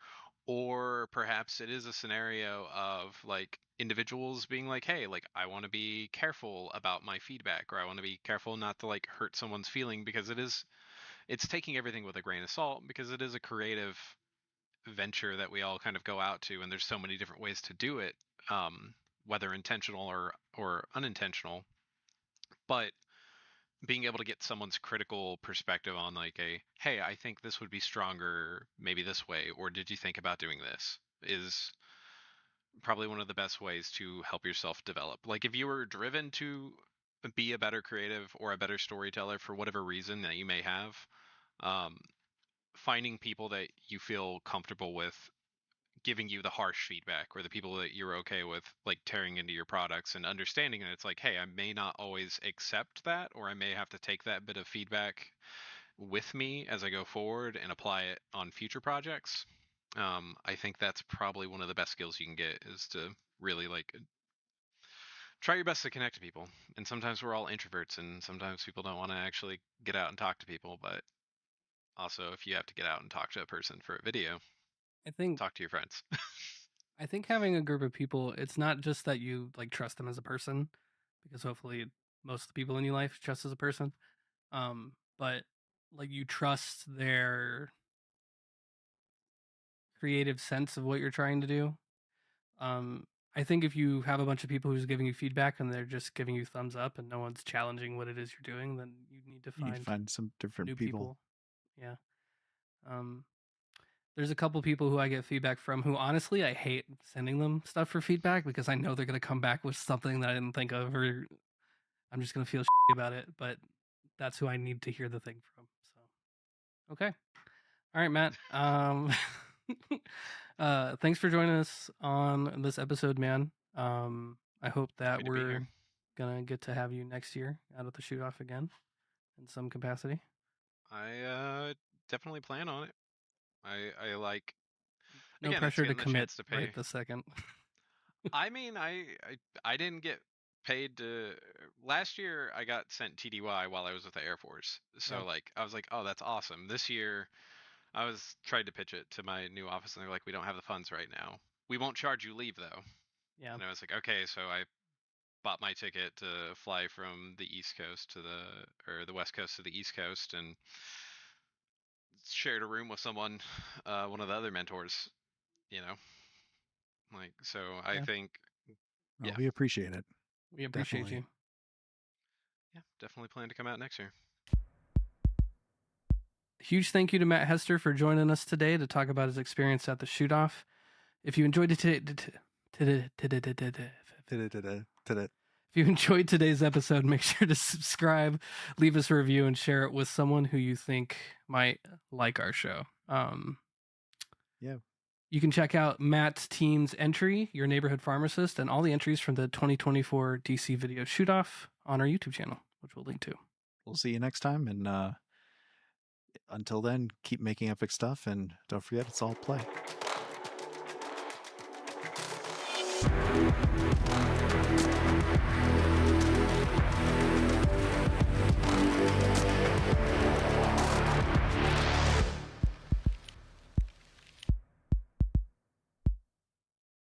or perhaps it is a scenario of like individuals being like, hey, like I want to be careful about my feedback, or I want to be careful not to like hurt someone's feeling, because it's taking everything with a grain of salt, because it is a creative venture that we all kind of go out to, and there's so many different ways to do it, whether intentional or unintentional. But being able to get someone's critical perspective on like a, hey, I think this would be stronger maybe this way, or did you think about doing this, is probably one of the best ways to help yourself develop. Like if you were driven to be a better creative or a better storyteller for whatever reason that you may have, finding people that you feel comfortable with giving you the harsh feedback, or the people that you're okay with like tearing into your products, and understanding that it's like, hey, I may not always accept that, or I may have to take that bit of feedback with me as I go forward and apply it on future projects. I think that's probably one of the best skills you can get, is to really like try your best to connect to people. And sometimes we're all introverts, and sometimes people don't want to actually get out and talk to people, but also if you have to get out and talk to a person for a video, I think talk to your friends. I think having a group of people, it's not just that you like trust them as a person, because hopefully most of the people in your life trust as a person. But like you trust their creative sense of what you're trying to do. I think if you have a bunch of people who's giving you feedback and they're just giving you thumbs up and no one's challenging what it is you're doing, then you need to You need to find some different new people. people. Yeah. There's a couple people who I get feedback from who honestly I hate sending them stuff for feedback, because I know they're gonna come back with something that I didn't think of, or I'm just gonna feel shitty about it. But that's who I need to hear the thing from. So okay. All right, Matt. Thanks for joining us on this episode, man. I hope that Happy to be we're here. gonna get to have you next year out at the shoot off again in some capacity. I definitely plan on it. I like, No again, it's pressure to getting the commit chance to pay. right this second. I mean, I didn't get paid to. Last year I got sent TDY while I was with the Air Force, so Yeah. like I was like, oh, that's awesome. This year I was tried to pitch it to my new office, and they're like, we don't have the funds right now. We won't charge you leave though. Yeah. And I was like, okay, so I bought my ticket to fly from the East Coast to the West Coast to the East Coast, and shared a room with someone, one of the other mentors, you know. Like, so I Yeah. think, Well, yeah. we appreciate it. We appreciate Definitely. you. Yeah, definitely plan to come out next year. Huge thank you to Matt Hester for joining us today to talk about his experience at the shoot off. If you enjoyed If you enjoyed today's episode, make sure to subscribe, leave us a review, and share it with someone who you think might like our show. Yeah. You can check out Matt's team's entry, Your Neighborhood Pharmacist, and all the entries from the 2024 DC Video Shoot Off on our YouTube channel, which we'll link to. We'll see you next time. And until then, keep making epic stuff. And don't forget, it's all play.